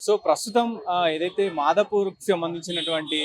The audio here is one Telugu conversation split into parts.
సో ప్రస్తుతం ఏదైతే మాదాపూర్‌కి సంబంధించినటువంటి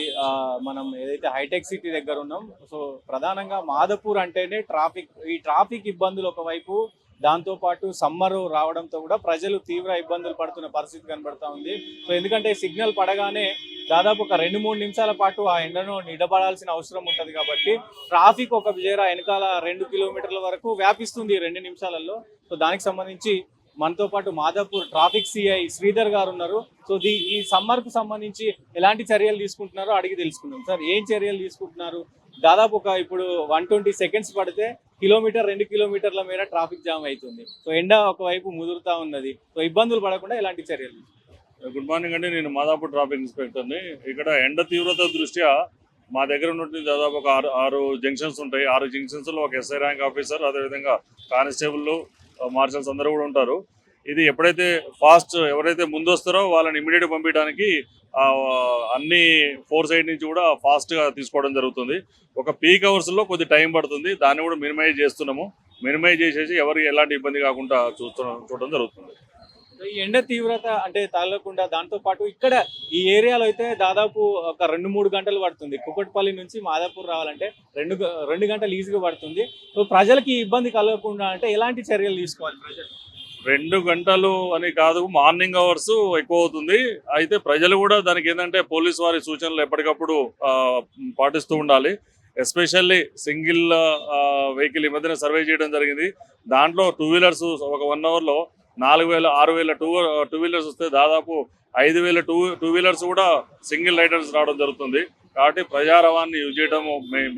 మనం ఏదైతే హైటెక్ సిటీ దగ్గర ఉన్నాం. సో ప్రధానంగా మాదాపూర్ అంటేనే ట్రాఫిక్. ఈ ట్రాఫిక్ ఇబ్బందులు ఒకవైపు, దాంతో పాటు సమ్మరు రావడంతో కూడా ప్రజలు తీవ్ర ఇబ్బందులు పడుతున్న పరిస్థితి కనబడతా ఉంది. సో ఎందుకంటే సిగ్నల్ పడగానే దాదాపు ఒక 2, 3 నిమిషాల పాటు ఆ ఎండను నిలబడాల్సిన అవసరం ఉంటది కాబట్టి ట్రాఫిక్ ఒక వెనకాల 2 కిలోమీటర్ల వరకు వ్యాపిస్తుంది 2 నిమిషాలలో. సో దానికి సంబంధించి మనతో పాటు మాదాపూర్ ట్రాఫిక్ సిఐ శ్రీధర్ గారు ఉన్నారు. సో ఈ సమ్మర్ కు సంబంధించి ఎలాంటి చర్యలు తీసుకుంటున్నారో అడిగి తెలుసుకుందాం. సార్, ఏం చర్యలు తీసుకుంటున్నారు? దాదాపు ఇప్పుడు 120 సెకండ్స్ పడితే కిలోమీటర్ 2 కిలోమీటర్ల మేర ట్రాఫిక్ జామ్ అవుతుంది. సో ఎండ ఒకవైపు ముదురుతా ఉన్నది. సో ఇబ్బందులు పడకుండా ఎలాంటి చర్యలు? గుడ్ మార్నింగ్ అండి. నేను మాదాపూర్ ట్రాఫిక్ ఇన్స్పెక్టర్ని. ఇక్కడ ఎండ తీవ్రత దృష్ట్యా మా దగ్గర ఉన్నటువంటి దాదాపు ఒక ఆరు జంక్షన్స్ ఉంటాయి. 6 జంక్షన్స్లో ఒక ఎస్ఐ ర్యాంక్ ఆఫీసర్, అదేవిధంగా కానిస్టేబుల్, మార్షల్స్ అందరూ కూడా ఉంటారు. ఇది ఎప్పుడైతే ఎవరైతే ముందు వస్తారో వాళ్ళని ఇమీడియట్గా పంపించడానికి అన్ని 4 సైడ్ నుంచి కూడా ఫాస్ట్గా తీసుకోవడం జరుగుతుంది. ఒక పీక్ అవర్స్లో కొద్ది టైం పడుతుంది. దాన్ని కూడా మినిమైజ్ చేస్తున్నాము. మినిమైజ్ చేసేసి ఎవరికి ఎలాంటి ఇబ్బంది కాకుండా చూడడం జరుగుతుంది. ఈ ఎండ తీవ్రత అంటే తగలకుండా, దాంతో పాటు ఇక్కడ ఈ ఏరియాలో అయితే దాదాపు ఒక 2-3 గంటలు పడుతుంది. కుకట్పల్లి నుంచి మాదాపూర్ రావాలంటే 2 గంటలు ఈజీగా పడుతుంది. సో ప్రజలకి ఇబ్బంది కలగకుండా అంటే ఎలాంటి చర్యలు తీసుకోవాలి ప్రజలు? 2 గంటలు అని కాదు, మార్నింగ్ అవర్స్ ఎక్కువ అవుతుంది. అయితే ప్రజలు కూడా దానికి ఏంటంటే పోలీసు వారి సూచనలు ఎప్పటికప్పుడు పాటిస్తూ ఉండాలి. ఎస్పెషల్లీ సింగిల్ వెహికల్ ఈ మధ్యన సర్వే చేయడం జరిగింది. దాంట్లో 2 వీలర్స్ ఒక 1 అవర్లో 4,000, 6,000 టూ వీలర్స్ వస్తే దాదాపు 5,000 టూ వీలర్స్ కూడా సింగిల్ రైడర్స్ రావడం జరుగుతుంది. కాబట్టి ప్రజా రవాణాన్ని యూజ్ చేయడం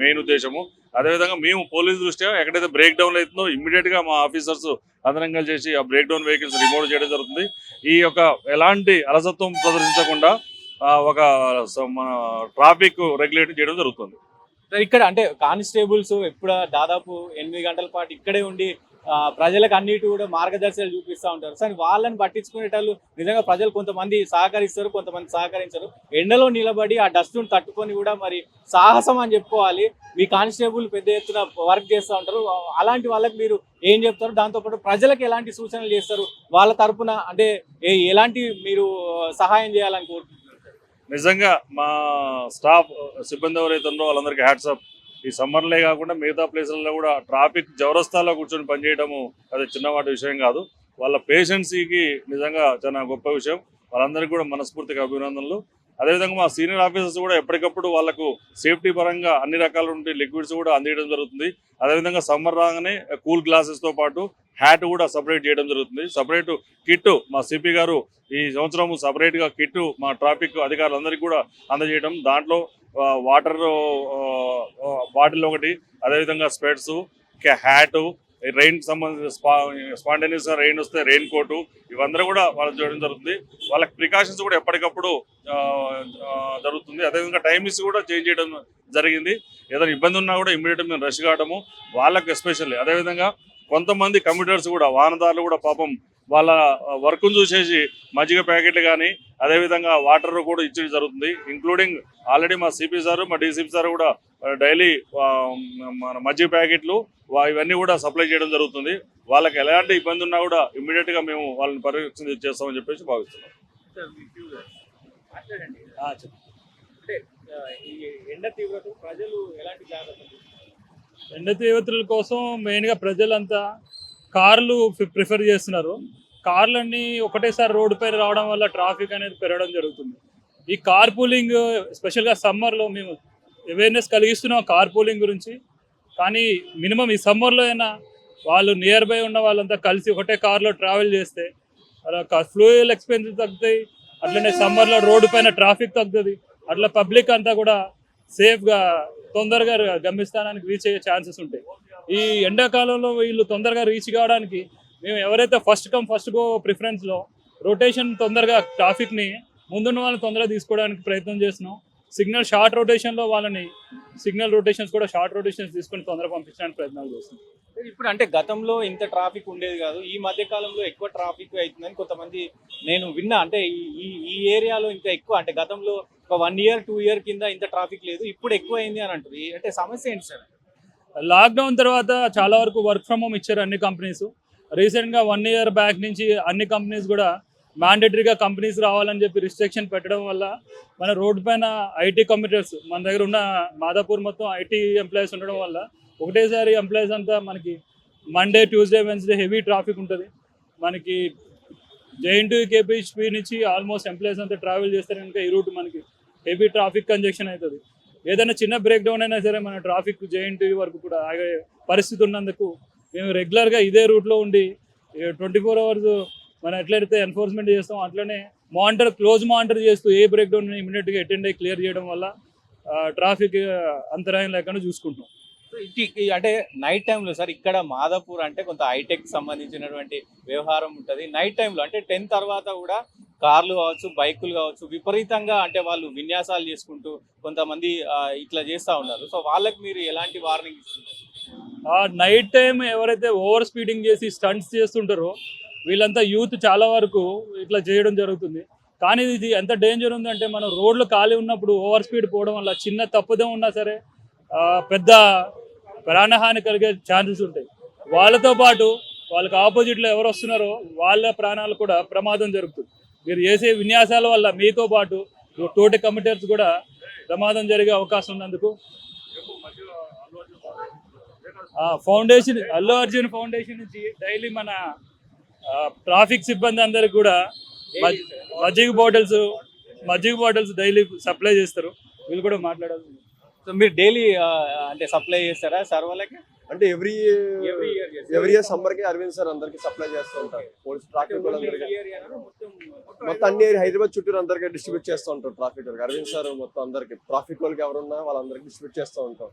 మెయిన్ ఉద్దేశము. అదేవిధంగా మేము పోలీసు దృష్ట్యా ఎక్కడైతే బ్రేక్ డౌన్ అవుతుందో ఇమ్మీడియట్గా మా ఆఫీసర్స్ అందరం కలిసి చేసి ఆ బ్రేక్ డౌన్ వెహికల్స్ రిమూవ్ చేయడం జరుగుతుంది. ఈ యొక్క ఎలాంటి అలసత్వం ప్రదర్శించకుండా ఒక మన ట్రాఫిక్ రెగ్యులేట్ చేయడం జరుగుతుంది. ఇక్కడ అంటే కానిస్టేబుల్స్ దాదాపు 8 గంటల పాటు ఇక్కడే ఉండి ప్రజలకు అన్నిటి కూడా మార్గదర్శకాలు చూపిస్తూ ఉంటారు. కానీ వాళ్ళని పట్టించుకునేటప్పుడు నిజంగా ప్రజలు కొంతమంది సహకరిస్తారు, కొంతమంది సహకరించరు. ఎండలో నిలబడి ఆ డస్ట్ను తట్టుకొని కూడా మరి సాహసం అని చెప్పుకోవాలి. మీ కానిస్టేబుల్ పెద్ద ఎత్తున వర్క్ చేస్తూ ఉంటారు. అలాంటి వాళ్ళకి మీరు ఏం చెప్తారు? దాంతోపాటు ప్రజలకు ఎలాంటి సూచనలు చేస్తారు? వాళ్ళ తరపున అంటే ఎలాంటి మీరు సహాయం చేయాలని కోరుకుంటున్నారు? నిజంగా మా స్టాఫ్ సిబ్బంది ఎవరైతే ఉన్నారో వాళ్ళందరికీ హ్యాట్సాప్. ఈ సమ్మర్లే కాకుండా మిగతా ప్లేసులలో కూడా ట్రాఫిక్ చౌరస్తాలో కూర్చొని పనిచేయడము అది చిన్నవాటి విషయం కాదు. వాళ్ళ పేషెన్సీకి నిజంగా చాలా గొప్ప విషయం. వాళ్ళందరికీ కూడా మనస్ఫూర్తిగా అభినందనలు. అదేవిధంగా మా సీనియర్ ఆఫీసర్స్ కూడా ఎప్పటికప్పుడు వాళ్ళకు సేఫ్టీ పరంగా అన్ని రకాల లిక్విడ్స్ కూడా అందించడం జరుగుతుంది. అదేవిధంగా సమ్మర్ రాగానే కూల్ గ్లాసెస్తో పాటు హ్యాట్ కూడా సపరేట్ చేయడం జరుగుతుంది. సపరేట్ కిట్ మా సిపి గారు ఈ సంవత్సరం సపరేట్గా కిట్ మా ట్రాఫిక్ అధికారులందరికీ కూడా అందజేయడం. దాంట్లో వాటర్ బాటిల్ ఒకటి, అదేవిధంగా స్పెట్స్, హ్యాటు, రెయిన్ సంబంధించిన స్పాంటేనియస్గా రెయిన్ వస్తే రెయిన్ కోటు, ఇవందరూ కూడా వాళ్ళకి చేయడం జరుగుతుంది. వాళ్ళకి ప్రికాషన్స్ కూడా ఎప్పటికప్పుడు జరుగుతుంది. అదేవిధంగా టైమింగ్స్ కూడా చేంజ్ చేయడం జరిగింది. ఏదైనా ఇబ్బంది ఉన్నా కూడా ఇమ్మీడియట్గా మేము రష్ కావడము వాళ్ళకి ఎస్పెషల్లీ. అదేవిధంగా కొంతమంది కమ్యూటర్స్ కూడా, వాహనదారులు కూడా పాపం వాళ్ళ వర్క్ను చూసేసి మజ్జిగ ప్యాకెట్లు కానీ అదేవిధంగా వాటర్ కూడా ఇచ్చడం జరుగుతుంది. ఇంక్లూడింగ్ ఆల్రెడీ మా సిపి సారు, మా డీసీపీ సార్ కూడా డైలీ మన మజ్జిగ ప్యాకెట్లు ఇవన్నీ కూడా సప్లై చేయడం జరుగుతుంది. వాళ్ళకి ఎలాంటి ఇబ్బంది ఉన్నా కూడా ఇమ్మీడియట్గా మేము వాళ్ళని పర్యవేక్షణ చేస్తామని చెప్పేసి భావిస్తున్నాం. ఎండ తీవ్రతల కోసం మెయిన్గా ప్రజలంతా కార్లు ప్రిఫర్ చేస్తున్నారు. కార్లన్నీ ఒకటేసారి రోడ్డు పైన రావడం వల్ల ట్రాఫిక్ అనేది పెరగడం జరుగుతుంది. ఈ కార్ పూలింగ్ స్పెషల్గా సమ్మర్లో మేము అవేర్నెస్ కలిగిస్తున్నాం కార్ పూలింగ్ గురించి. కానీ మినిమం ఈ సమ్మర్లో అయినా వాళ్ళు నియర్ బై ఉన్న వాళ్ళంతా కలిసి ఒకటే కార్లో ట్రావెల్ చేస్తే ఫ్యూయల్ ఎక్స్పెన్సెస్ తగ్గుతాయి. అట్లనే సమ్మర్లో రోడ్డు పైన ట్రాఫిక్ తగ్గుతుంది. అట్లా పబ్లిక్ అంతా కూడా సేఫ్గా తొందరగా గమ్యస్థానానికి రీచ్ అయ్యే ఛాన్సెస్ ఉంటాయి. ఈ ఎండాకాలంలో వీళ్ళు తొందరగా రీచ్ కావడానికి మేము ఎవరైతే ఫస్ట్ కమ్ ఫస్ట్ గో ప్రిఫరెన్స్లో రొటేషన్ తొందరగా ట్రాఫిక్ని ముందున్న వాళ్ళని తొందరగా తీసుకోవడానికి ప్రయత్నం చేస్తున్నాం. షార్ట్ రొటేషన్లో వాళ్ళని సిగ్నల్ రొటేషన్స్ కూడా షార్ట్ రొటేషన్స్ తీసుకొని తొందరగా పంపించడానికి ప్రయత్నాలు చేస్తున్నాం. ఇప్పుడు అంటే గతంలో ఇంత ట్రాఫిక్ ఉండేది కాదు, ఈ మధ్య కాలంలో ఎక్కువ ట్రాఫిక్ అవుతుందని కొంతమంది నేను విన్నా. అంటే ఈ ఏరియాలో ఇంకా ఎక్కువ, అంటే గతంలో ఒక 1 year 2 year కింద ఇంత ట్రాఫిక్ లేదు, ఇప్పుడు ఎక్కువ అయింది అని అంటారు. అంటే సమస్య ఏంటి సార్? లాక్డౌన్ తర్వాత చాలా వరకు వర్క్ ఫ్రమ్ హోమ్ ఇచ్చారు అన్ని కంపెనీస్. రీసెంట్గా 1 year బ్యాక్ నుంచి అన్ని కంపెనీస్ కూడా మ్యాండేటరీగా కంపెనీస్ రావాలని చెప్పి రిస్ట్రిక్షన్ పెట్టడం వల్ల మన రోడ్ పైన ఐటీ కంప్యూటర్స్ మన దగ్గర ఉన్న మాదాపూర్ మొత్తం ఐటీ ఎంప్లాయీస్ ఉండడం వల్ల ఒకటేసారి ఎంప్లాయీస్ అంతా మనకి Monday Tuesday Wednesday heavy traffic ఉంటుంది. మనకి జేఎన్టీ కేపీహెచ్పి నుంచి ఆల్మోస్ట్ ఎంప్లాయీస్ అంతా ట్రావెల్ చేస్తారు కనుక ఈ రూట్ మనకి హెవీ ట్రాఫిక్ కంజెక్షన్ అవుతుంది. ఏదైనా చిన్న బ్రేక్ డౌన్ అయినా సరే మన ట్రాఫిక్ జేఎన్టీ వరకు కూడా ఆగే పరిస్థితి ఉన్నందుకు మేము రెగ్యులర్గా ఇదే రూట్లో ఉండి 24 hours మనం ఎట్లయితే ఎన్ఫోర్స్మెంట్ చేస్తాం అట్లనే క్లోజ్ మానిటర్ చేస్తూ ఏ బ్రేక్ డౌన్ ఇమీడియట్గా అటెండ్ అయ్యి క్లియర్ చేయడం వల్ల ట్రాఫిక్ అంతరాయం లేకుండా చూసుకుంటాం. సో అంటే నైట్ టైంలో సార్ ఇక్కడ మాదాపూర్ అంటే కొంత హైటెక్ సంబంధించినటువంటి వ్యవహారం ఉంటుంది. నైట్ టైంలో అంటే 10 తర్వాత కూడా కార్లు కావచ్చు బైకులు కావచ్చు విపరీతంగా అంటే వాళ్ళు విన్యాసాలు చేసుకుంటూ కొంతమంది ఇట్లా చేస్తూ ఉన్నారు. సో వాళ్ళకి మీరు ఎలాంటి వార్నింగ్ ఇస్తున్నారు? నైట్ టైం ఎవరైతే ఓవర్ స్పీడింగ్ చేసి స్టంట్స్ చేస్తుంటారో వీళ్ళంతా యూత్ చాలా వరకు ఇట్లా చేయడం జరుగుతుంది. కానీ ఇది ఎంత డేంజర్ ఉందంటే మనం రోడ్లు ఖాళీ ఉన్నప్పుడు ఓవర్ స్పీడ్ పోవడం వల్ల చిన్న తప్పుదే ఉన్నా సరే పెద్ద ప్రాణహాని కలిగే ఛాన్సెస్ ఉంటాయి. వాళ్ళతో పాటు వాళ్ళకి ఆపోజిట్లో ఎవరు వస్తున్నారో వాళ్ళ ప్రాణాలు కూడా ప్రమాదం జరుగుతుంది. మీరు చేసే విన్యాసాల వల్ల మీతో పాటు తోటి కమిటర్స్ కూడా ప్రమాదం జరిగే అవకాశం ఉన్నందుకు ఫౌండేషన్ అల్లు అర్జున్ ఫౌండేషన్ నుంచి డైలీ మన ట్రాఫిక్ సిబ్బంది అందరికి కూడా మజ్జిగ బాటిల్స్ డైలీ సప్లై చేస్తారు. వీళ్ళు కూడా మాట్లాడాలి. సో మీరు డైలీ అంటే సప్లై చేస్తారా సార్ వాళ్ళకి? అంటే ఎవ్రీ ఇయర్ సమ్మర్ కి అరవింద్ సార్ అందరికి సప్లై చేస్తూ ఉంటారు. పోలీస్ ట్రాఫిక్ మొత్తం అన్ని హైదరాబాద్ చుట్టూ అందరికి డిస్ట్రిబ్యూట్ చేస్తూ ఉంటారు. ట్రాఫిక్ వాళ్ళకి అరవింద్ సార్ మొత్తం అందరికి ట్రాఫిక్ వాళ్ళకి ఎవరున్నా వాళ్ళందరికి డిస్ట్రిబ్యూట్ చేస్తూ ఉంటాం.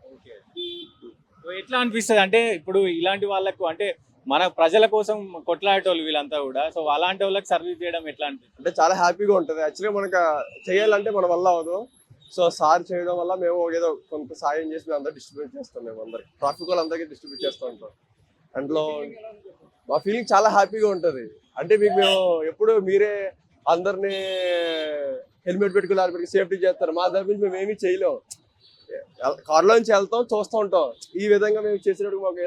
ఎట్లా అనిపిస్తుంది అంటే ఇప్పుడు ఇలాంటి వాళ్ళకు అంటే మన ప్రజల కోసం కొట్లాడేటోళ్ళు వీళ్ళంతా కూడా, సో అలాంటి వాళ్ళకి సర్వీస్ చేయడం ఎట్లా అనిపిస్తుంది? అంటే చాలా హ్యాపీగా ఉంటుంది. యాక్చువల్గా మనకు చేయాలంటే మన వల్ల అవ్వదు. సో సార్ చేయడం వల్ల మేము ఏదో కొంత సాయం చేసి మేము అందరూ డిస్ట్రిబ్యూట్ చేస్తాం. మేము అందరికి ట్రాఫిక్ వాళ్ళందరికీ డిస్ట్రిబ్యూట్ చేస్తూ ఉంటాం. అందులో మా ఫీలింగ్ చాలా హ్యాపీగా ఉంటుంది. అంటే మీకు మేము ఎప్పుడు మీరే అందరినీ హెల్మెట్ పెట్టుకుని సేఫ్టీ చేస్తారు. మా దగ్గర నుంచి మేము ఏమీ చేయలేము. కార్లో నుంచి వెళ్తాం చూస్తూ ఉంటాం. ఈ విధంగా మేము చేసినప్పుడు మాకు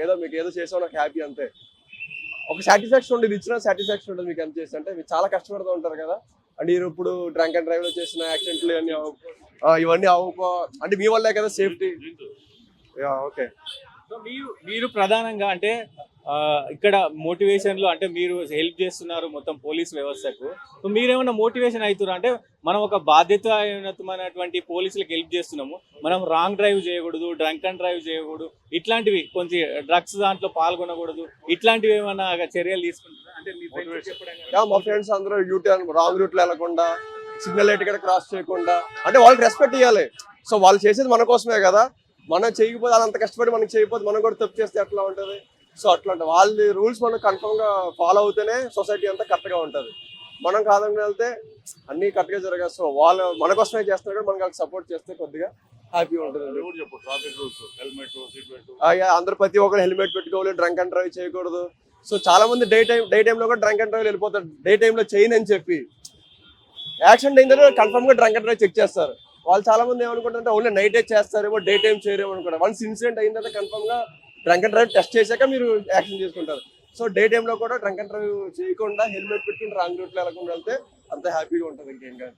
ఏదో మీకు ఏదో చేసాం నాకు హ్యాపీ అంతే. ఒక సాటిస్ఫాక్షన్ ఉంటుంది, ఇచ్చిన సాటిస్ఫాక్షన్ ఉంటుంది. మీకు ఎంత చేసి అంటే మీరు చాలా కష్టపడుతూ ఉంటారు కదా. అంటే మీరు ఇప్పుడు డ్రంక్ అండ్ డ్రైవ్ లో చేసిన యాక్సిడెంట్లు ఇవన్నీ అవ్వకో అంటే మీ వల్లే కదా సేఫ్టీ. ఓకే. సో మీరు ప్రధానంగా అంటే ఇక్కడ మోటివేషన్లు అంటే మీరు హెల్ప్ చేస్తున్నారు మొత్తం పోలీస్ వ్యవస్థకు. సో మీరేమన్నా మోటివేషన్ అవుతారు అంటే మనం ఒక బాధ్యతమైనటువంటి పోలీసులకు హెల్ప్ చేస్తున్నాము, మనం రాంగ్ డ్రైవ్ చేయకూడదు, డ్రంక్ అండ్ డ్రైవ్ చేయకూడదు, ఇట్లాంటివి కొంచెం డ్రగ్స్ దాంట్లో పాల్గొనకూడదు, ఇట్లాంటివి ఏమైనా చర్యలు తీసుకుంటారా? అంటే మా ఫ్రెండ్స్ అందరూ రాంగ్ రూట్లో వెళ్ళకుండా సిగ్నల్ లైట్ కూడా క్రాస్ చేయకుండా అంటే వాళ్ళకి రెస్పెక్ట్ ఇవ్వాలి. సో వాళ్ళు చేసేది మన కోసమే కదా. మనం చేయకపోతే వాళ్ళు అంత కష్టపడి మనకి చేయకపోతే మనం కూడా తప్పు చేస్తే ఎట్లా ఉంటుంది? సో అట్లా ఉంటుంది. వాళ్ళ రూల్స్ మనం కన్ఫర్మ్గా ఫాలో అవుతేనే సొసైటీ అంతా కరెక్ట్గా ఉంటుంది. మనం కాదని వెళ్తే అన్నీ కరెక్ట్గా జరగదు. సో వాళ్ళు మన కోసమే చేస్తున్నారు కూడా మనం వాళ్ళకి సపోర్ట్ చేస్తే కొద్దిగా హ్యాపీగా ఉంటుంది. అందరూ ప్రతి ఒక్కరు హెల్మెట్ పెట్టుకోవాలి, డ్రంక్ అండ్ డ్రైవ్ చేయకూడదు. సో చాలా మంది డే టైంలో కూడా డ్రంక్ అండ్ డ్రైవ్ వెళ్ళిపోతారు. డే టైంలో చేయను అని చెప్పి యాక్సిడెంట్ అయిందని కన్ఫర్మ్గా డ్రంక్ అండ్ డ్రైవ్ చెక్ చేస్తారు. వాళ్ళు చాలా మంది ఏమనుకుంటారంటే ఓన్లీ నైట్ చేస్తారేమో డే టైం చేయరేమో అనుకుంటారు. వన్స్ ఇన్సిడెంట్ అయిన తర్వాత కన్ఫర్మ్గా డ్రంక్ అండ్ డ్రైవ్ టెస్ట్ చేశాక మీరు యాక్షన్ చేసుకుంటారు. సో డే టైంలో కూడా డ్రంక్ అండ్ డ్రైవ్ చేయకుండా హెల్మెట్ పెట్టుకుని రాంగ్ రూట్లో వెళ్ళకుండా వెళ్తే అంత హ్యాపీగా ఉంటుంది ఇంకేం కాదు.